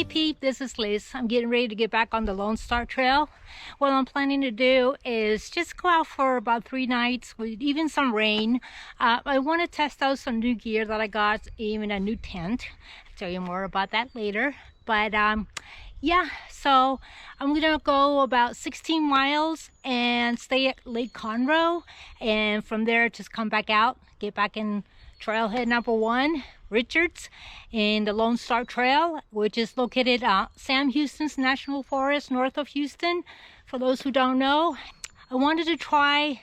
Peep, this is Liz. I'm getting ready to get back on the Lone Star Trail. What I'm planning to do is just go out for about 3 nights with even some rain. I want to test out some new gear that I got, even a new tent. I'll tell you more about that later. But yeah, so I'm gonna go about 16 miles and stay at Lake Conroe, and from there just come back out, get back in Trailhead number 1, Richards, in the Lone Star Trail, which is located Sam Houston's National Forest north of Houston. For those who don't know, I wanted to try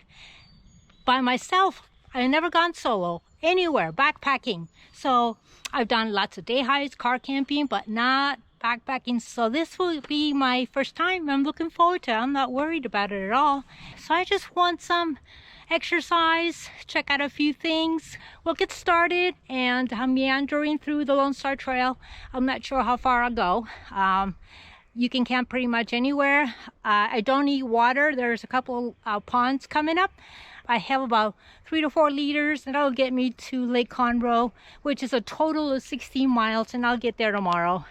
by myself. I've never gone solo anywhere backpacking, so I've done lots of day hikes, car camping, but not backpacking. So this will be my first time. I'm looking forward to it. I'm not worried about it at all. So I just want some exercise, check out a few things. We'll get started, and I'm meandering through the Lone Star Trail. I'm not sure how far I'll go. You can camp pretty much anywhere. I don't need water. There's a couple ponds coming up. I have about 3 to 4 liters, and that'll get me to Lake Conroe, which is a total of 16 miles, and I'll get there tomorrow.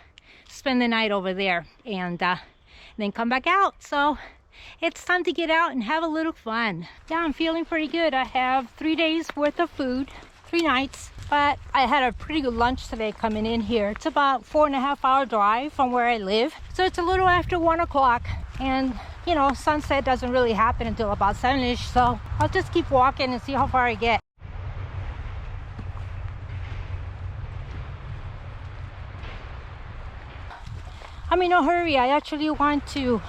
Spend the night over there, and then come back out. So it's time to get out and have a little fun. Yeah, I'm feeling pretty good. I have 3 days worth of food, 3 nights, but I had a pretty good lunch today coming in here. It's about 4.5-hour drive from where I live, so it's a little after 1 o'clock, and you know, sunset doesn't really happen until about 7-ish, so I'll just keep walking and see how far I get. I'm in a hurry. I actually want to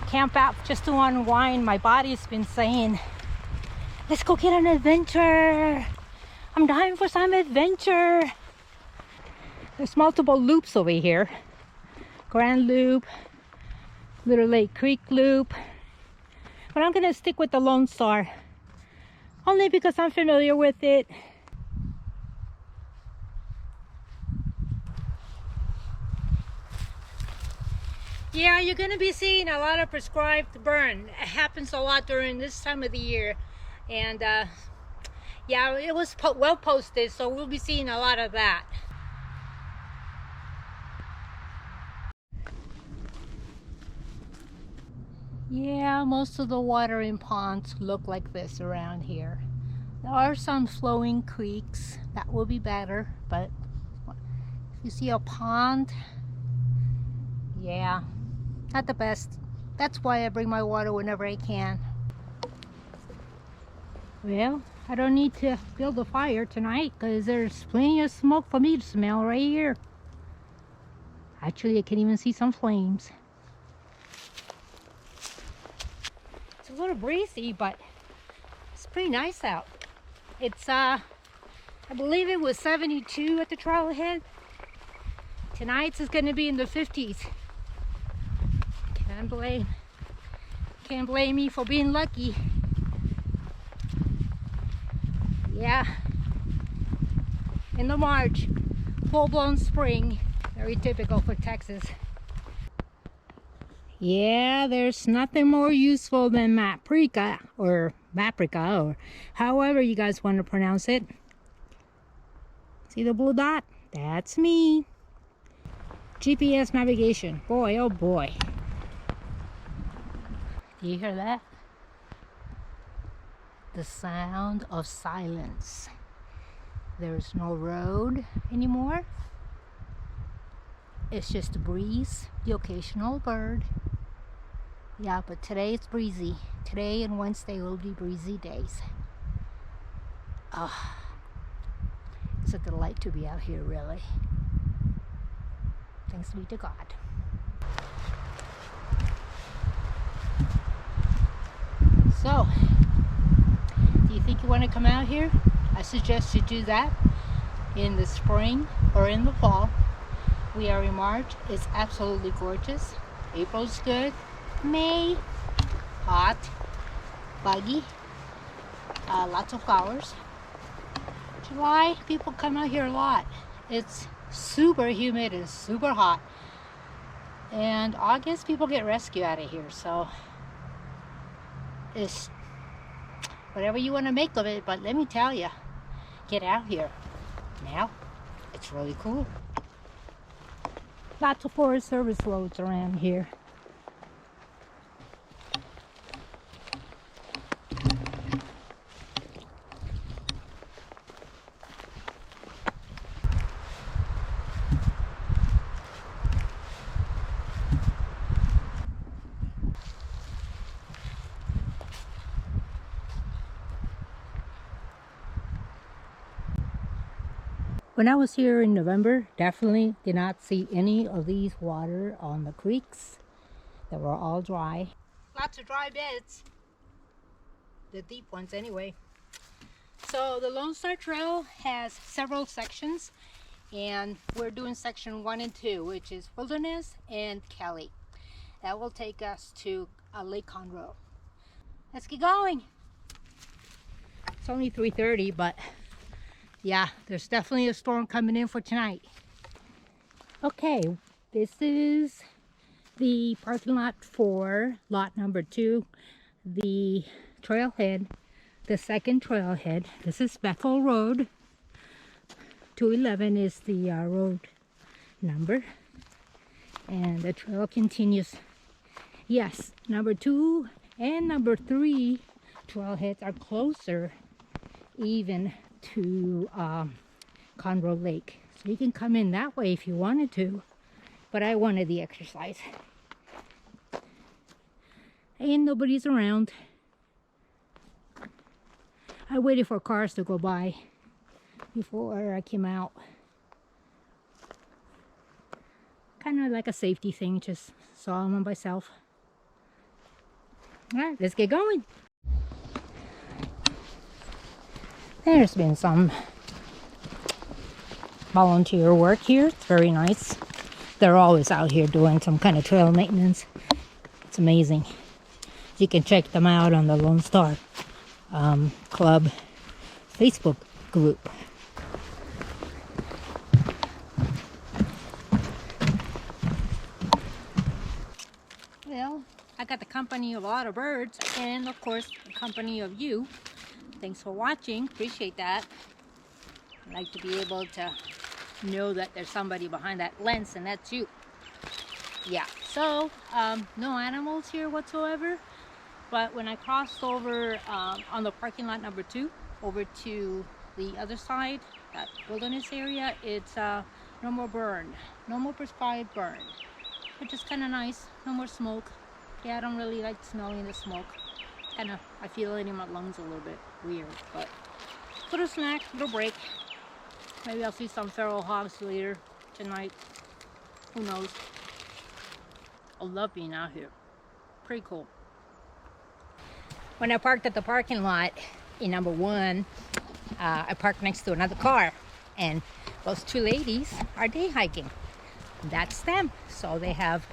camp out just to unwind. My body's been saying, let's go get an adventure. I'm dying for some adventure. There's multiple loops over here. Grand Loop, Little Lake Creek Loop. But I'm gonna stick with the Lone Star, only because I'm familiar with it. Yeah, you're going to be seeing a lot of prescribed burn. It happens a lot during this time of the year. And yeah, it was well posted, so we'll be seeing a lot of that. Yeah, most of the watering ponds look like this around here. There are some flowing creeks. That will be better, but if you see a pond, yeah, not the best. That's why I bring my water whenever I can. Well, I don't need to build a fire tonight because there's plenty of smoke for me to smell right here. Actually, I can even see some flames. It's a little breezy, but it's pretty nice out. It's I believe it was 72 at the Trailhead. Tonight's is going to be in the 50s. Can't blame me for being lucky. Yeah, in the March, full-blown spring, very typical for Texas. Yeah, there's nothing more useful than paprika, or however you guys want to pronounce it. See the blue dot? That's me. GPS navigation. Boy, oh boy. Do you hear that? The sound of silence. There's no road anymore. It's just a breeze, the occasional bird. Yeah, but today it's breezy. Today and Wednesday will be breezy days. It's a delight to be out here, really. Thanks be to God. So, do you think you want to come out here? I suggest you do that in the spring or in the fall. We are in March. It's absolutely gorgeous. April's good. May, hot, buggy, lots of flowers. July, people come out here a lot. It's super humid and super hot. And August, people get rescued out of here. So it's whatever you want to make of it, but let me tell you, get out here now. It's really cool. Lots of Forest Service roads around here. When I was here in November, definitely did not see any of these water on the creeks. They were all dry. Lots of dry beds. The deep ones anyway. So the Lone Star Trail has several sections, and we're doing section 1 and 2, which is Wilderness and Kelly. That will take us to Lake Conroe. Let's get going. It's only 3:30, but yeah, there's definitely a storm coming in for tonight. Okay, this is the parking lot for lot number 2, the trailhead, the second trailhead. This is Bethel Road. 211 is the road number, and the trail continues. Yes, number 2 and number 3 trailheads are closer even to Conroe Lake. So you can come in that way if you wanted to, but I wanted the exercise. And nobody's around. I waited for cars to go by before I came out. Kind of like a safety thing, just so I'm on myself. All right, let's get going. There's been some volunteer work here. It's very nice. They're always out here doing some kind of trail maintenance. It's amazing. You can check them out on the Lone Star Club Facebook group. Well, I got the company of a lot of birds, and of course the company of you. Thanks for watching. Appreciate that. I like to be able to know that there's somebody behind that lens, and that's you. Yeah, so no animals here whatsoever, but when I crossed over on the parking lot number 2 over to the other side, that wilderness area, it's no more burn, no more prescribed burn, which is kind of nice. No more smoke. Yeah, I don't really like smelling the smoke. Kind of, I feel it in my lungs a little bit weird, but little snack, little break. Maybe I'll see some feral hogs later tonight. Who knows? I love being out here. Pretty cool. When I parked at the parking lot in number 1, I parked next to another car, and those 2 ladies are day hiking. That's them. So they have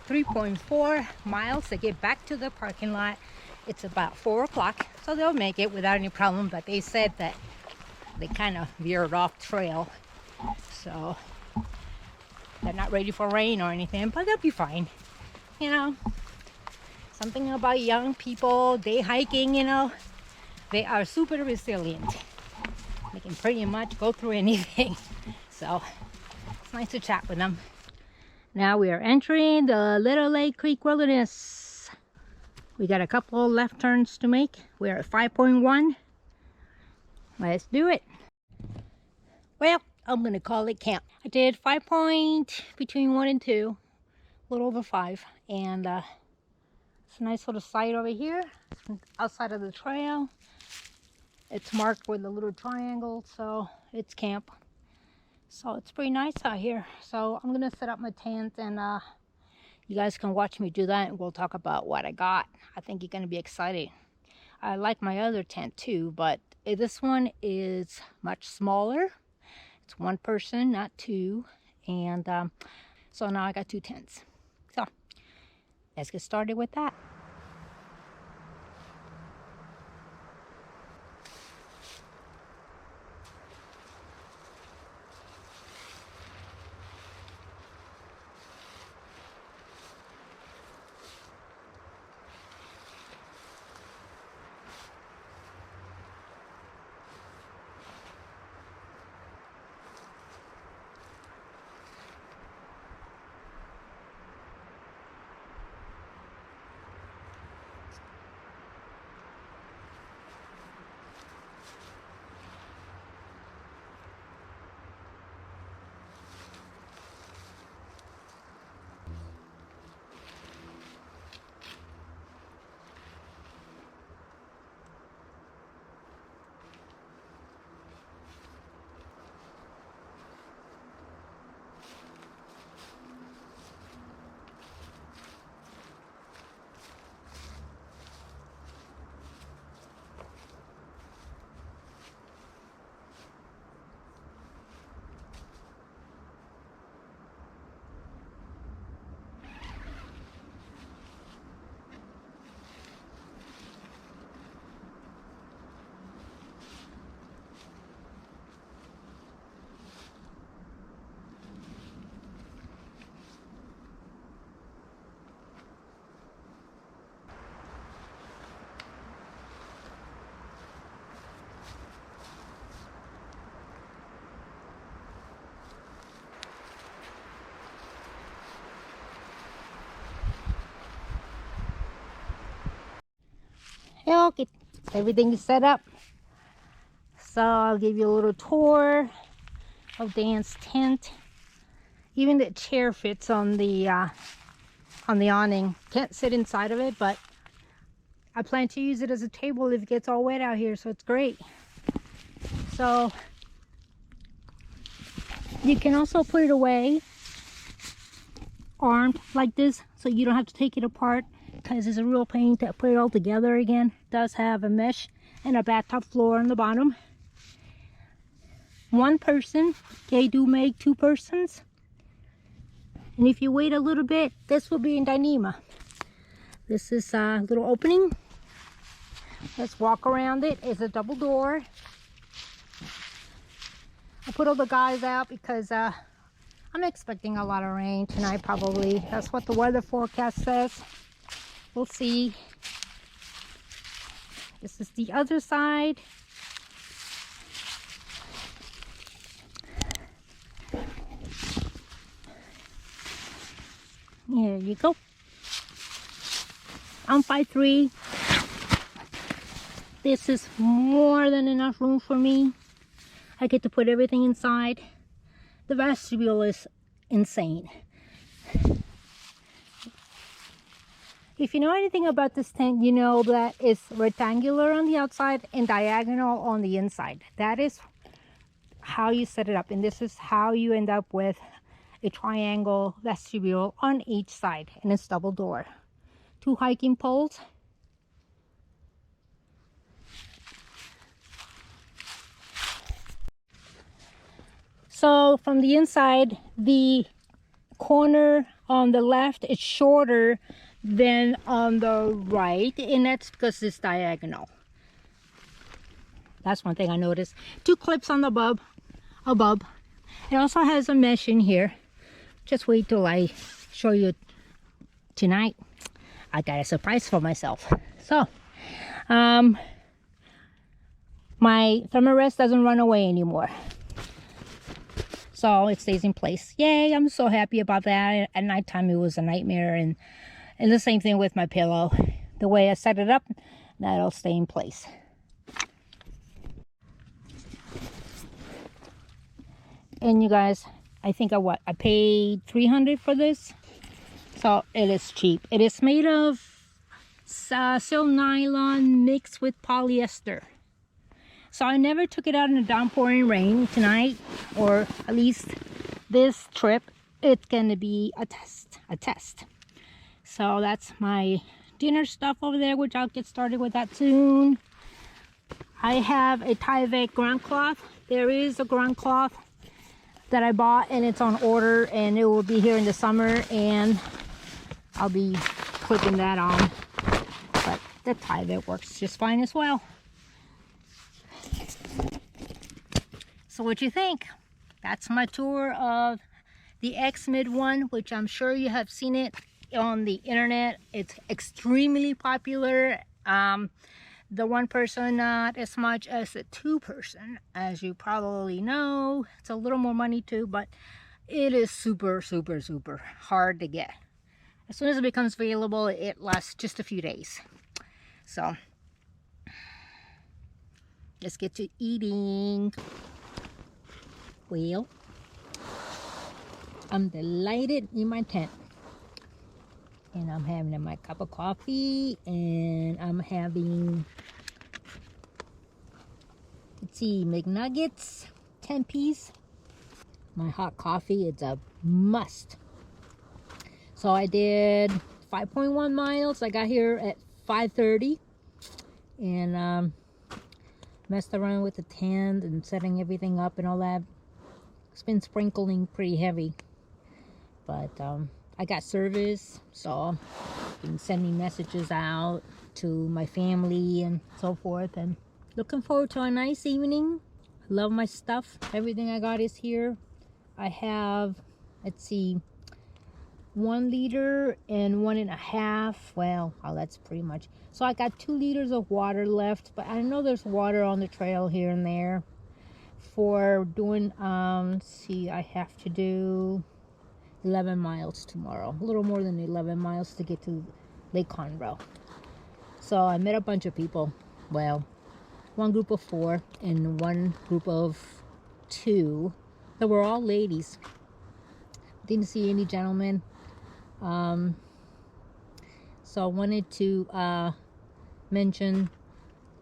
3.4 miles to get back to the parking lot. It's about 4 o'clock, so they'll make it without any problem, but they said that they kind of veered off trail, so they're not ready for rain or anything, but they'll be fine. You know, something about young people, day hiking, you know, they are super resilient. They can pretty much go through anything. So it's nice to chat with them. Now we are entering the Little Lake Creek Wilderness. We got a couple of left turns to make. We're at 5.1. Let's do it. Well, I'm gonna call it camp. I did between 1 and 2, a little over 5, and it's a nice little site over here outside of the trail. It's marked with a little triangle, so it's camp. So it's pretty nice out here. So I'm gonna set up my tent, and you guys can watch me do that, and we'll talk about what I got. I think you're gonna be excited. I like my other tent too, but this one is much smaller. It's 1 person, not 2, and so now I got 2 tents. So let's get started with that. Okay, everything is set up. So I'll give you a little tour of Dan's tent. Even the chair fits on the awning. Can't sit inside of it, but I plan to use it as a table if it gets all wet out here, so it's great. So you can also put it away armed like this, so you don't have to take it apart, because it's a real pain to put it all together again. It does have a mesh and a bathtub floor on the bottom. One person, they do make 2 persons. And if you wait a little bit, this will be in Dyneema. This is a little opening. Let's walk around it. It's a double door. I put all the guys out because I'm expecting a lot of rain tonight probably. That's what the weather forecast says. We'll see. This is the other side. Here you go. I'm 5'3". This is more than enough room for me. I get to put everything inside. The vestibule is insane. If you know anything about this tent, you know that it's rectangular on the outside and diagonal on the inside. That is how you set it up, and this is how you end up with a triangle vestibule on each side, and it's double door. 2 hiking poles. So from the inside, the corner on the left is shorter than on the right, and that's because it's diagonal. That's one thing I noticed. 2 clips on the above. It also has a mesh in here. Just wait till I show you tonight. I got a surprise for myself. So my thermarest doesn't run away anymore, so it stays in place. Yay, I'm so happy about that. At nighttime it was a nightmare, and the same thing with my pillow. The way I set it up, that'll stay in place. And you guys, I think I paid $300 for this, so it is cheap. It is made of silk nylon mixed with polyester. So I never took it out in the downpouring rain tonight, or at least this trip. It's gonna be a test. So that's my dinner stuff over there, which I'll get started with that soon. I have a Tyvek ground cloth. There is a ground cloth that I bought, and it's on order, and it will be here in the summer, and I'll be clipping that on. But the Tyvek works just fine as well. So what you think? That's my tour of the X-Mid one, which I'm sure you have seen it on the internet. It's extremely popular. The 1 person, not as much as the 2 person, as you probably know. It's a little more money too, but it is super hard to get. As soon as it becomes available, it lasts just a few days. So let's get to eating. Well, I'm delighted in my tent, and I'm having my cup of coffee, and I'm having, let's see, McNuggets, 10-piece. My hot coffee, it's a must. So I did 5.1 miles. I got here at 5:30, and messed around with the tent and setting everything up and all that. It's been sprinkling pretty heavy, but I got service, so I've been sending messages out to my family and so forth, and looking forward to a nice evening. I love my stuff. Everything I got is here. I have, let's see, 1 liter and 1.5. Well, that's pretty much. So I got 2 liters of water left, but I know there's water on the trail here and there. For doing, let's see, I have to do 11 miles tomorrow. A little more than 11 miles to get to Lake Conroe. So I met a bunch of people. Well, one group of 4 and one group of 2 that were all ladies. Didn't see any gentlemen. So I wanted to mention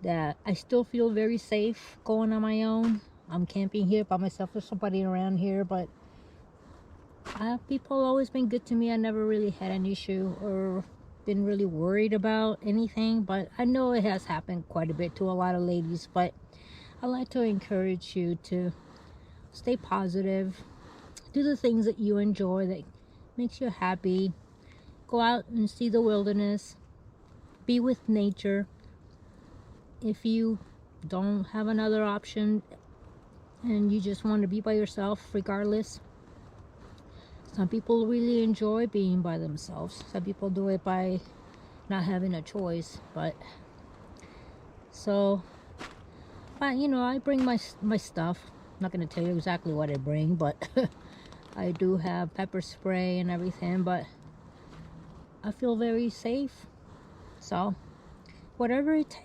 that I still feel very safe going on my own. I'm camping here by myself. There's somebody around here, but people always been good to me. I never really had an issue or been really worried about anything, but I know it has happened quite a bit to a lot of ladies. But I like to encourage you to stay positive, do the things that you enjoy, that makes you happy. Go out and see the wilderness, be with nature. If you don't have another option and you just want to be by yourself regardless, some people really enjoy being by themselves. Some people do it by not having a choice. But you know, I bring my stuff. I'm not going to tell you exactly what I bring, but I do have pepper spray and everything, but I feel very safe. So whatever it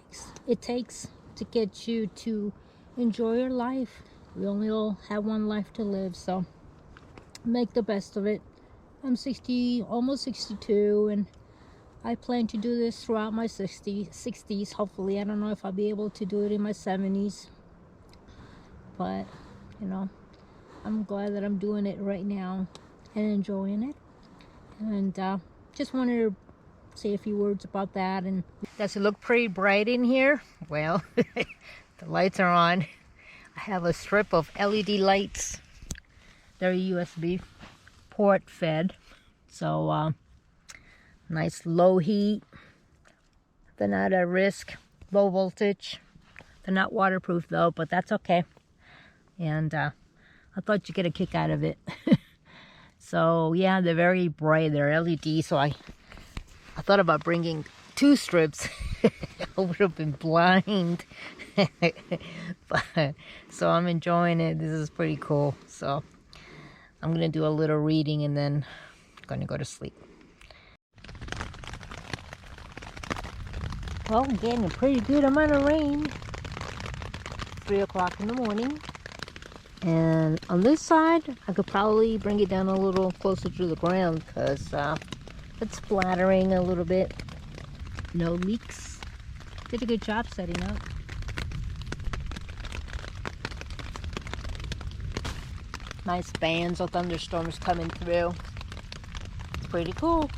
takes to get you to enjoy your life. We only all have one life to live, so make the best of it. I'm 60, almost 62, and I plan to do this throughout my 60s, hopefully. I don't know if I'll be able to do it in my 70s, but you know, I'm glad that I'm doing it right now and enjoying it. And just wanted to say a few words about that. And does it look pretty bright in here? Well, the lights are on. I have a strip of LED lights. They're USB port fed, so nice low heat. They're not at risk, low voltage. They're not waterproof though, but that's okay. And I thought you'd get a kick out of it. So yeah, they're very bright. They're LED, so I thought about bringing 2 strips. I would have been blind. So I'm enjoying it. This is pretty cool. So I'm gonna do a little reading and then I'm gonna go to sleep. Well, I'm getting a pretty good amount of rain. 3 o'clock in the morning. And on this side, I could probably bring it down a little closer to the ground because it's splattering a little bit. No leaks. Did a good job setting up. Nice bands of thunderstorms coming through. It's pretty cool.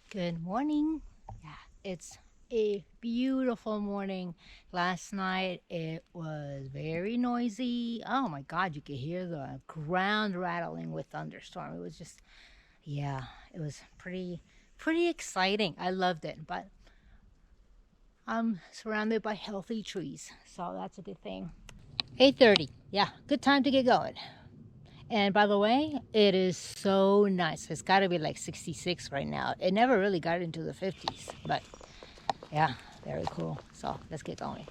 Good morning. Yeah, it's a beautiful morning. Last night it was very noisy. Oh my God, you could hear the ground rattling with thunderstorm. It was just, yeah, it was pretty exciting. I loved it, but I'm surrounded by healthy trees, so that's a good thing. 8:30. Yeah, good time to get going. And by the way, it is so nice. It's got to be like 66 right now. It never really got into the 50s, but yeah, very cool. So let's get going.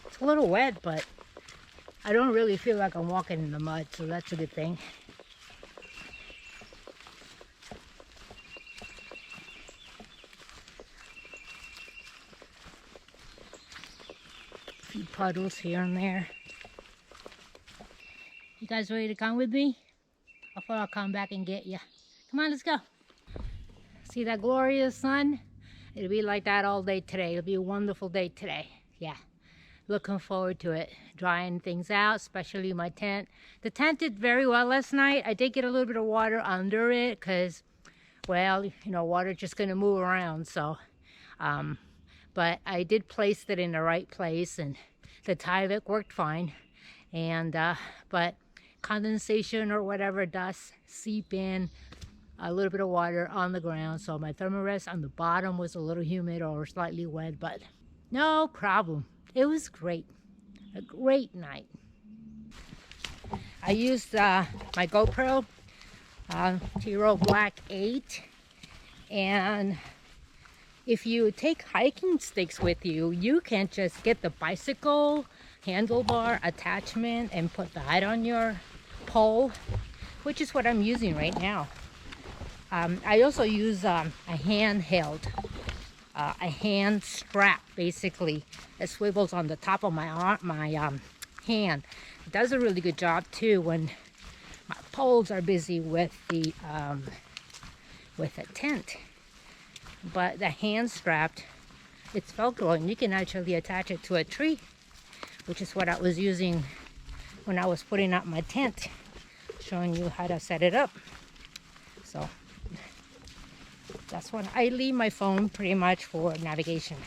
It's a little wet, but I don't really feel like I'm walking in the mud, so that's a good thing. A few puddles here and there. You guys ready to come with me? I thought I'll come back and get you. Come on, let's go. See that glorious sun? It'll be like that all day today. It'll be a wonderful day today. Yeah. Looking forward to it. Drying things out, especially my tent. The tent did very well last night. I did get a little bit of water under it because, well, you know, water just going to move around. So, but I did place it in the right place and the Tyvek worked fine. And, but condensation or whatever does seep in a little bit of water on the ground. So my thermarest on the bottom was a little humid or slightly wet, but no problem. It was great. A great night. I used my GoPro TShirt Black 8, and if you take hiking sticks with you, you can just get the bicycle handlebar attachment and put that on your pole, which is what I'm using right now. I also use a handheld, a hand strap basically that swivels on the top of my arm, hand. It does a really good job too when my poles are busy with the tent. But the hand strapped, it's Velcro, and you can actually attach it to a tree, which is what I was using when I was putting up my tent, showing you how to set it up. So that's what I leave my phone pretty much for navigation.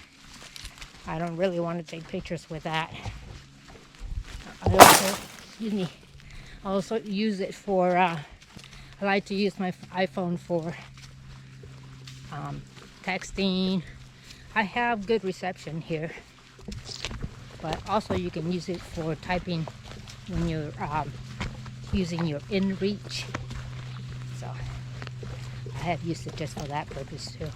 I don't really want to take pictures with that. I also use it for, I like to use my iPhone for texting. I have good reception here, but also you can use it for typing when you're using your inReach. So I have used it just for that purpose too.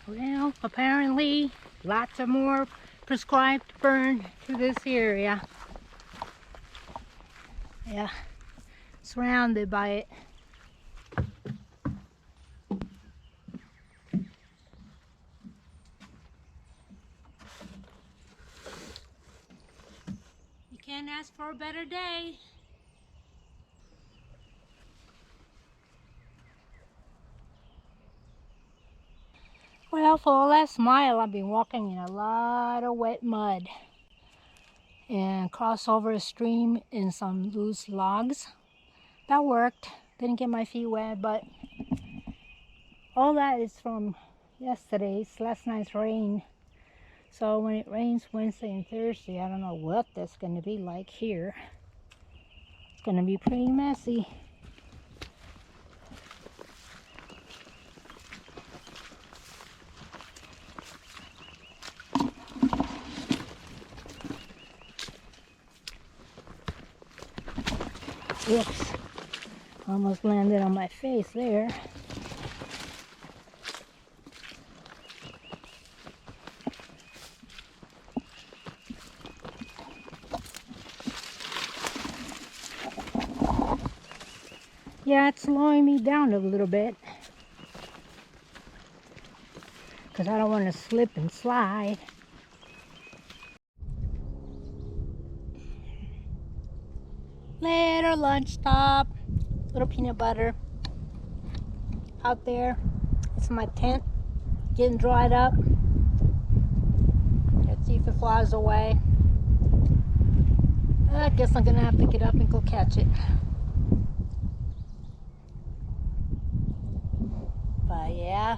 Well, apparently lots of more prescribed burn to this area. Yeah, surrounded by it. You can't ask for a better day. Well, for the last mile, I've been walking in a lot of wet mud and cross over a stream in some loose logs. That worked. Didn't get my feet wet, but all that is from last night's rain. So when it rains Wednesday and Thursday, I don't know what that's going to be like here. It's going to be pretty messy. Oops, almost landed on my face there. Yeah, it's slowing me down a little bit because I don't want to slip and slide. Little lunch stop, little peanut butter out there. It's my tent getting dried up. Let's see if it flies away. I guess I'm gonna have to get up and go catch it. But yeah,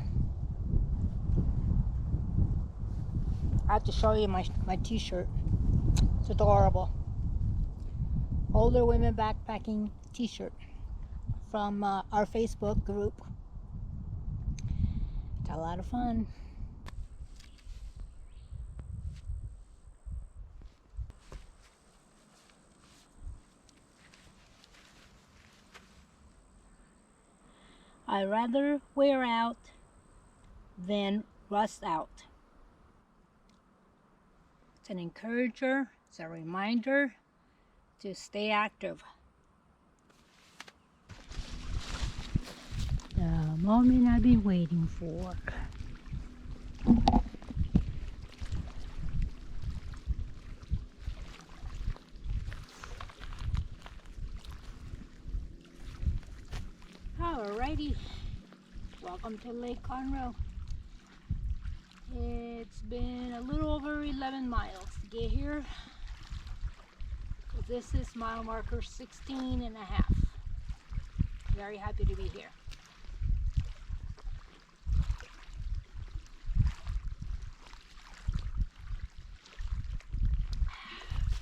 I have to show you my t-shirt. It's adorable. Older Women Backpacking t-shirt from our Facebook group. It's a lot of fun. I rather wear out than rust out. It's an encourager, it's a reminder to stay active. The moment I've been waiting for. Alrighty, welcome to Lake Conroe. It's been a little over 11 miles to get here. This is mile marker 16 and a half. Very happy to be here.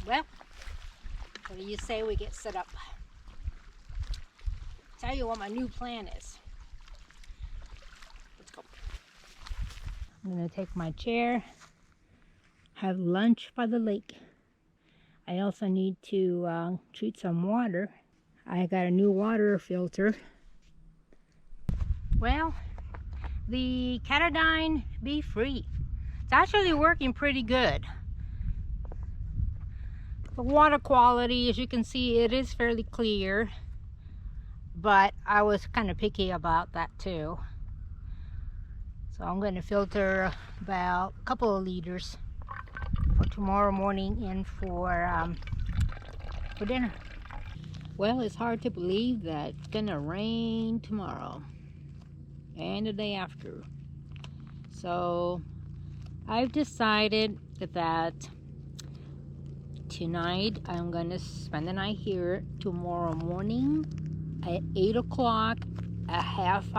Well, what do you say we get set up? Tell you what my new plan is. Let's go. I'm gonna take my chair, have lunch by the lake. I also need to treat some water. I got a new water filter. Well, the Catadine Be Free. It's actually working pretty good. The water quality, as you can see, it is fairly clear. But I was kind of picky about that too. So I'm going to filter about a couple of liters for tomorrow morning and for dinner. Well, it's hard to believe that it's going to rain tomorrow and the day after. So I've decided that tonight I'm going to spend the night here. Tomorrow morning at 8 o'clock, a half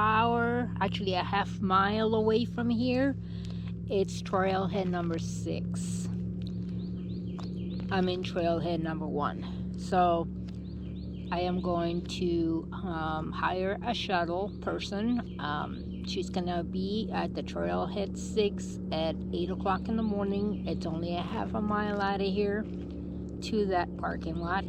mile away from here, it's Trailhead number 6. I'm in Trailhead number 1. So I am going to hire a shuttle person. She's gonna be at the Trailhead 6 at 8 o'clock in the morning. It's only a half a mile out of here to that parking lot.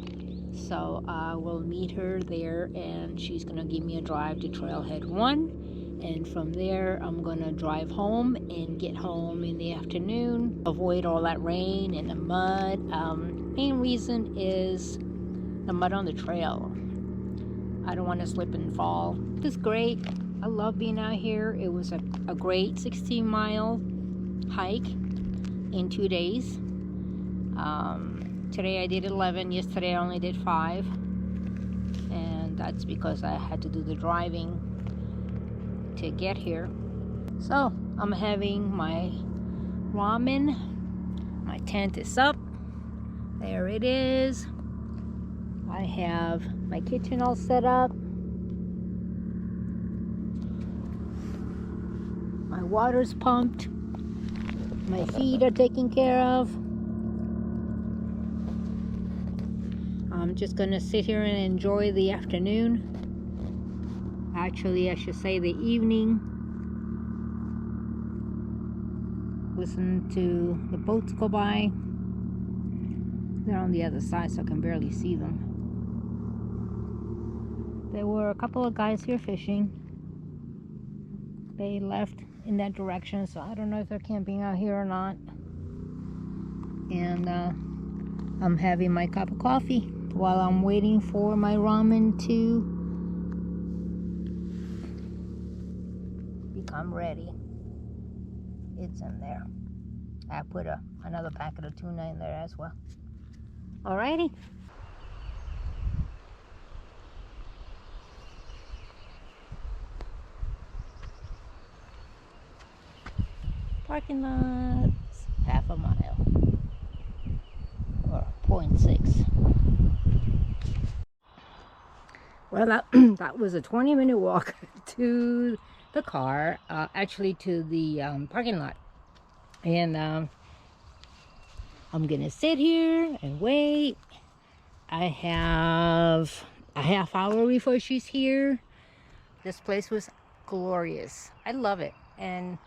So I will meet her there, and she's gonna give me a drive to Trailhead 1, and from there I'm gonna drive home and get home in the afternoon, avoid all that rain and the mud. Main reason is the mud on the trail. I don't want to slip and fall. It's great. I love being out here. It was a great 16-mile hike in 2 days. Today I did 11, yesterday I only did 5, and that's because I had to do the driving to get here. So I'm having my ramen. My tent is up. There it is. I have my kitchen all set up. My water's pumped. My feet are taken care of. I'm just gonna sit here and enjoy the afternoon. Actually, I should say the evening. Listen to the boats go by. They're on the other side, so I can barely see them. There were a couple of guys here fishing. They left in that direction, so I don't know if they're camping out here or not. And I'm having my cup of coffee while I'm waiting for my ramen to become ready. It's in there. I put another packet of tuna in there as well. Alrighty. Parking lot's half a mile, or 0.6. Well, that was a 20-minute walk to the car, actually to the parking lot. And I'm gonna sit here and wait. I have a half hour before she's here. This place was glorious. I love it. And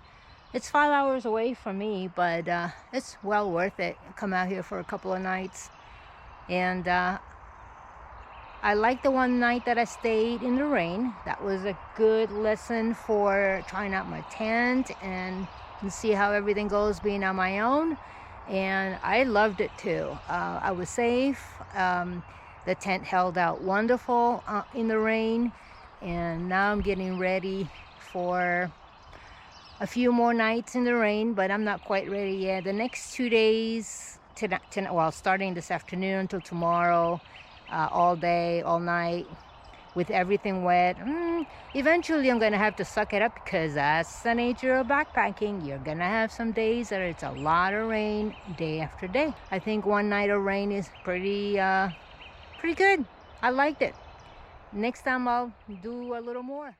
it's 5 hours away from me, but it's well worth it. Come out here for a couple of nights. And I like the one night that I stayed in the rain. That was a good lesson for trying out my tent and see how everything goes being on my own. And I loved it too. I was safe. The tent held out wonderful in the rain. And now I'm getting ready for a few more nights in the rain, but I'm not quite ready yet. The next 2 days, well, starting this afternoon until tomorrow, all day, all night, with everything wet. Eventually I'm gonna have to suck it up, because that's the nature of backpacking. You're gonna have some days that it's a lot of rain day after day. I think one night of rain is pretty good. I liked it. Next time I'll do a little more.